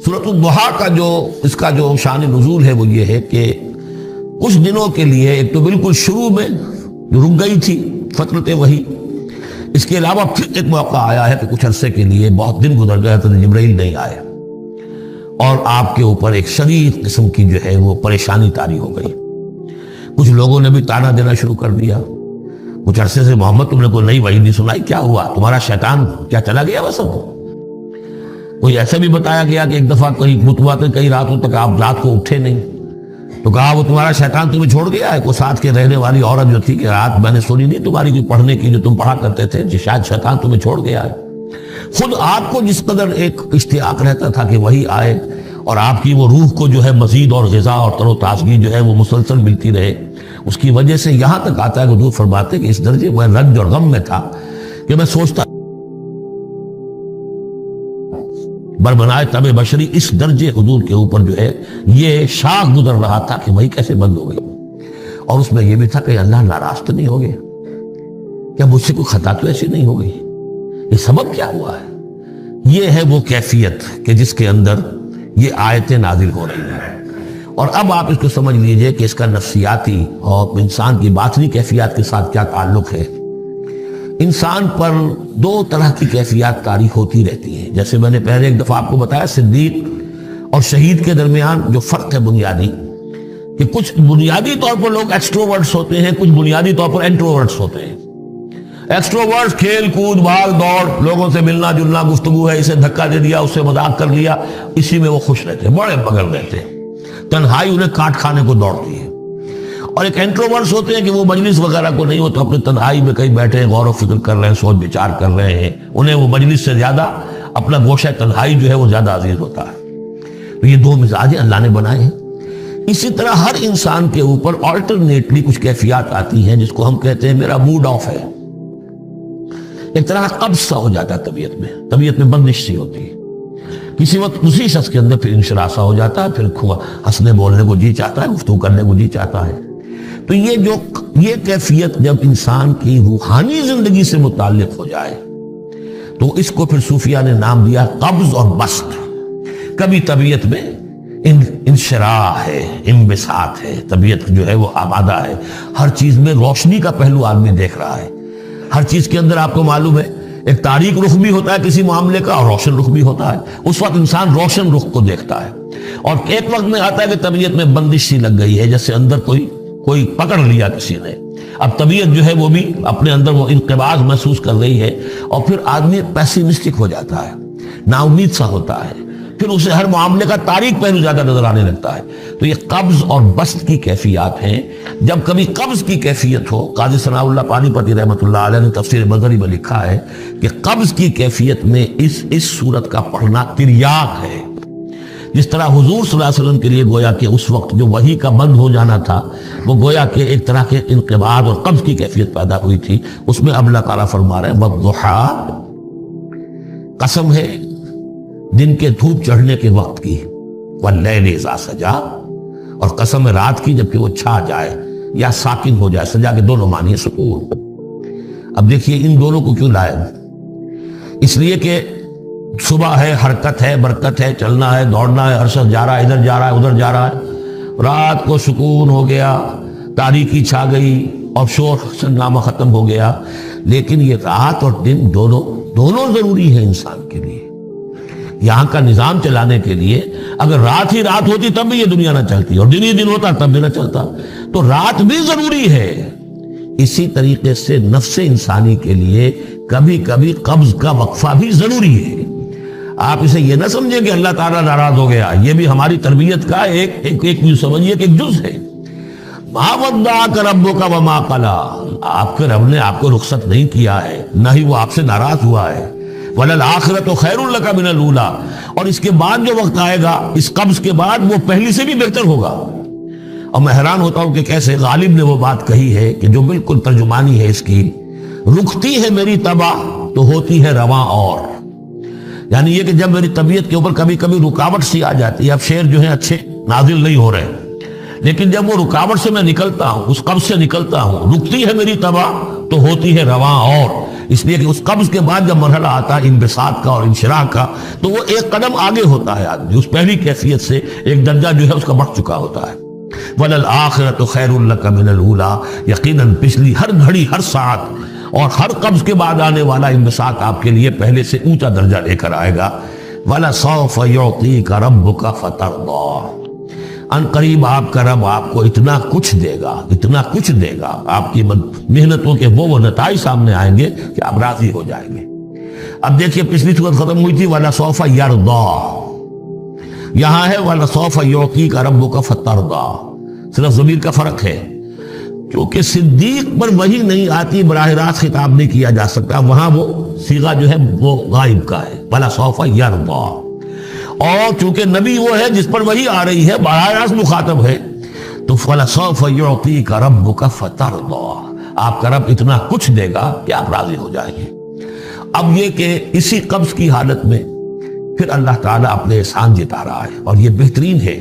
سورۃ الضحیٰ کا جو اس کا جو شان نزول ہے وہ یہ ہے کہ کچھ دنوں کے لیے ایک تو بالکل شروع میں رک گئی تھی فترت وحی، اس کے علاوہ پھر ایک موقع آیا ہے کہ کچھ عرصے کے لیے بہت دن گزر گئے تو جبرائیل نہیں آئے اور آپ کے اوپر ایک شدید قسم کی جو ہے وہ پریشانی طاری ہو گئی۔ کچھ لوگوں نے بھی طعنہ دینا شروع کر دیا، کچھ عرصے سے محمد تم نے کوئی نئی وحی نہیں سنائی، کیا ہوا تمہارا شیطان کیا چلا گیا بس؟ کوئی ایسا بھی بتایا گیا کہ ایک دفعہ کہیں متوا کے کئی راتوں تک آپ رات کو اٹھے نہیں، تو کہا وہ تمہارا شیطان تمہیں چھوڑ گیا ہے۔ کوئی ساتھ کے رہنے والی عورت جو تھی کہ رات میں نے سنی نہیں تمہاری کوئی پڑھنے کی جو تم پڑھا کرتے تھے، شاید شیطان تمہیں چھوڑ گیا ہے۔ خود آپ کو جس قدر ایک اشتیاق رہتا تھا کہ وہی آئے اور آپ کی وہ روح کو جو ہے مزید اور غذا اور تر و تازگی جو ہے وہ مسلسل ملتی رہے، اس کی وجہ سے یہاں تک آتا ہے کہ حضور فرماتے کہ اس درجے میں رنج اور غم میں تھا کہ میں سوچتا بربنائے طب بشری، اس درجے حضور کے اوپر جو ہے یہ شاخ گزر رہا تھا کہ وہی کیسے بند ہو گئی، اور اس میں یہ بھی تھا کہ اللہ ناراض تو نہیں ہو گیا، کیا مجھ سے کوئی خطا تو ایسی نہیں ہو گئی، یہ سبب کیا ہوا ہے؟ یہ ہے وہ کیفیت کہ جس کے اندر یہ آیتیں نازل ہو رہی ہیں۔ اور اب آپ اس کو سمجھ لیجئے کہ اس کا نفسیاتی اور انسان کی باطنی کیفیات کے ساتھ کیا تعلق ہے۔ انسان پر دو طرح کی کیفیات طاری ہوتی رہتی ہیں، جیسے میں نے پہلے ایک دفعہ آپ کو بتایا صدیق اور شہید کے درمیان جو فرق ہے بنیادی، کہ کچھ بنیادی طور پر لوگ ایکسٹروورٹس ہوتے ہیں، کچھ بنیادی طور پر انٹروورٹس ہوتے ہیں۔ ایکسٹروورٹس کھیل کود بھاگ دوڑ، لوگوں سے ملنا جلنا، گفتگو ہے، اسے دھکا دے دیا اس سے مذاق کر لیا، اسی میں وہ خوش رہتے ہیں، بڑے مگن رہتے ہیں، تنہائی انہیں کاٹ کھانے کو دوڑتی ہے۔ اور ایک انٹروورٹس ہوتے ہیں کہ وہ مجلس وغیرہ کو نہیں، وہ تو اپنے تنہائی میں کہیں بیٹھے غور و فکر کر رہے ہیں، سوچ بچار کر رہے ہیں، انہیں وہ مجلس سے زیادہ اپنا گوشہ تنہائی جو ہے وہ زیادہ عزیز ہوتا ہے۔ تو یہ دو مزاج اللہ نے بنائے ہیں۔ اسی طرح ہر انسان کے اوپر آلٹرنیٹلی کچھ کیفیات آتی ہیں جس کو ہم کہتے ہیں میرا موڈ آف ہے، ایک طرح کا قبض سا ہو جاتا ہے طبیعت میں بندش سی ہوتی ہے، کسی وقت اسی شخص کے اندر پھر انشراح سا ہو جاتا ہے، پھر ہنسنے بولنے کو جی چاہتا ہے، گفتگو کرنے کو جی چاہتا ہے۔ تو یہ کیفیت جب انسان کی روحانی زندگی سے متعلق ہو جائے تو اس کو پھر صوفیہ نے نام دیا قبض اور بسط۔ کبھی طبیعت میں انشراح ہے، انبساط ہے، طبیعت جو ہے وہ آبادہ ہے، ہر چیز میں روشنی کا پہلو آدمی دیکھ رہا ہے، ہر چیز کے اندر آپ کو معلوم ہے ایک تاریک رخ بھی ہوتا ہے کسی معاملے کا اور روشن رخ بھی ہوتا ہے، اس وقت انسان روشن رخ کو دیکھتا ہے۔ اور ایک وقت میں آتا ہے کہ طبیعت میں بندش سی لگ گئی ہے، جیسے اندر کوئی پکڑ لیا کسی نے، اب طبیعت جو ہے وہ بھی اپنے اندر وہ انقباض محسوس کر رہی ہے، اور پھر آدمی پیسیمسٹک ہو جاتا ہے، نا امید سا ہوتا ہے، پھر اسے ہر معاملے کا تاریک پہلو زیادہ نظر آنے لگتا ہے۔ تو یہ قبض اور بسط کی کیفیات ہیں۔ جب کبھی قبض کی کیفیت ہو، قاضی ثناء اللہ پانی پتی رحمۃ اللہ علیہ نے تفسیر مظہری میں لکھا ہے کہ قبض کی کیفیت میں اس صورت کا پڑھنا تریاق ہے، جس طرح حضور صلی اللہ علیہ وسلم کے لیے گویا کہ اس وقت جو وحی کا بند ہو جانا تھا وہ گویا کہ ایک طرح کے انقباض اور قبض کی کیفیت پیدا ہوئی تھی، اس میں اب اللہ تعالیٰ فرما رہے ہیں وَالضُّحَىٰ، قسم ہے دن کے دھوپ چڑھنے کے وقت کی، وَاللَّيْلِ إِذَا سَجَىٰ، اور قسم ہے رات کی جبکہ وہ چھا جائے یا ساکن ہو جائے، سجا کے دونوں معنی ہے سکون۔ اب دیکھیے ان دونوں کو کیوں لائے؟ اس لیے کہ صبح ہے، حرکت ہے، برکت ہے، چلنا ہے، دوڑنا ہے، ہر شخص جا رہا ہے، ادھر جا رہا ہے، ادھر جا رہا ہے، رات کو سکون ہو گیا، تاریکی چھا گئی اور شور سنگامہ ختم ہو گیا۔ لیکن یہ رات اور دن دونوں ضروری ہے انسان کے لیے، یہاں کا نظام چلانے کے لیے۔ اگر رات ہی رات ہوتی تب بھی یہ دنیا نہ چلتی، اور دن ہی دن ہوتا تب بھی نہ چلتا، تو رات بھی ضروری ہے۔ اسی طریقے سے نفس انسانی کے لیے کبھی کبھی قبض کا وقفہ بھی ضروری ہے۔ آپ اسے یہ نہ سمجھیں کہ اللہ تعالیٰ ناراض ہو گیا، یہ بھی ہماری تربیت کا ایک سمجھیے کہ ایک جز ہے۔ مَا وَدَّعَكَ رَبُّكَ وَمَا قَلَىٰ، آپ کے رب نے آپ کو رخصت نہیں کیا ہے، نہ ہی وہ آپ سے ناراض ہوا ہے۔ وَلَلْآخِرَةُ خَيْرٌ لَكَ مِنَ الْأُولَىٰ، اور اس کے بعد جو وقت آئے گا اس قبض کے بعد وہ پہلی سے بھی بہتر ہوگا۔ اور میں حیران ہوتا ہوں کہ کیسے غالب نے وہ بات کہی ہے کہ جو بالکل ترجمانی ہے اس کی، رکتی ہے میری طبع تو ہوتی ہے رواں اور، یعنی یہ کہ جب میری طبیعت کے اوپر کبھی کبھی رکاوٹ سی آ جاتی ہے، اب شعر جو ہیں اچھے نازل نہیں ہو رہے، لیکن جب وہ رکاوٹ سے میں نکلتا ہوں، اس قبض سے نکلتا ہوں، رکتی ہے میری طبع تو ہوتی ہے رواں اور، اس لیے کہ اس قبض کے بعد جب مرحلہ آتا ہے انبساط کا اور انشراح کا تو وہ ایک قدم آگے ہوتا ہے آدمی، اس پہلی کیفیت سے ایک درجہ جو ہے اس کا بڑھ چکا ہوتا ہے۔ وَلَلْآخِرَةُ خَيْرٌ لَكَ مِنَ الْأُولَىٰ، یقیناً پچھلی ہر گھڑی، ہر ساعت اور ہر قبض کے بعد آنے والا انبساط آپ کے لیے پہلے سے اونچا درجہ لے کر آئے گا۔ وَلَسَوْفَ يُعْطِيكَ رَبُّكَ فَتَرْضَىٰ، ان قریب آپ کا رب آپ کو اتنا کچھ دے گا، اتنا کچھ دے گا، آپ کی محنتوں کے وہ نتائج سامنے آئیں گے کہ آپ راضی ہو جائیں گے۔ اب دیکھیے پچھلی صورت ختم ہوئی تھی وَلَسَوْفَ يَرْضَىٰ، یہاں ہے وَلَسَوْفَ يُعْطِيكَ رَبُّكَ فَتَرْضَىٰ، صرف ضمیر کا فرق ہے، کیونکہ صدیق پر وحی نہیں آتی، براہ راست خطاب نہیں کیا جا سکتا، وہاں وہ صیغہ جو ہے وہ غائب کا ہے، وَلَسَوْفَ يَرْضَىٰ۔ اور چونکہ نبی وہ ہے جس پر وحی آ رہی ہے، براہ راست مخاطب ہے، تو وَلَسَوْفَ يُعْطِيكَ رَبُّكَ فَتَرْضَىٰ، آپ کا رب اتنا کچھ دے گا کہ آپ راضی ہو جائیں گے۔ اب یہ کہ اسی قبض کی حالت میں پھر اللہ تعالیٰ اپنے احسان جتا رہا ہے، اور یہ بہترین ہے۔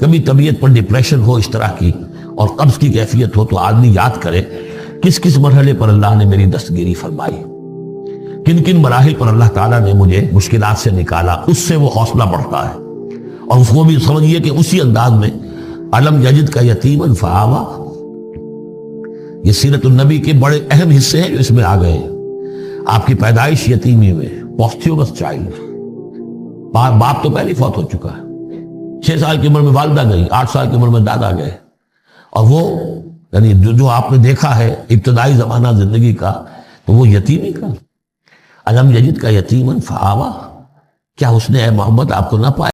کبھی طبیعت پر ڈپریشن ہو اس طرح کی اور قبض کی کیفیت ہو تو آدمی یاد کرے کس کس مرحلے پر اللہ نے میری دستگیری فرمائی، کن کن مراحل پر اللہ تعالیٰ نے مجھے مشکلات سے نکالا، اس سے وہ حوصلہ بڑھتا ہے۔ اور اس کو بھی سمجھیے کہ اسی انداز میں علم یجد کا یتیمن فآوا، یہ سیرت النبی کے بڑے اہم حصے ہیں جو اس میں آ گئے ہیں۔ آپ کی پیدائش یتیمی میں، پوسٹیورس چائلڈ، باپ تو پہلے ہی فوت ہو چکا ہے، 6 سال کی عمر میں والدہ گئی، 8 سال کی عمر میں دادا گئے، اور وہ یعنی جو آپ نے دیکھا ہے ابتدائی زمانہ زندگی کا تو وہ یتیمی کا۔ علم یجد کا یتیمن فآوا، کیا اس نے اے محمد آپ کو نہ پایا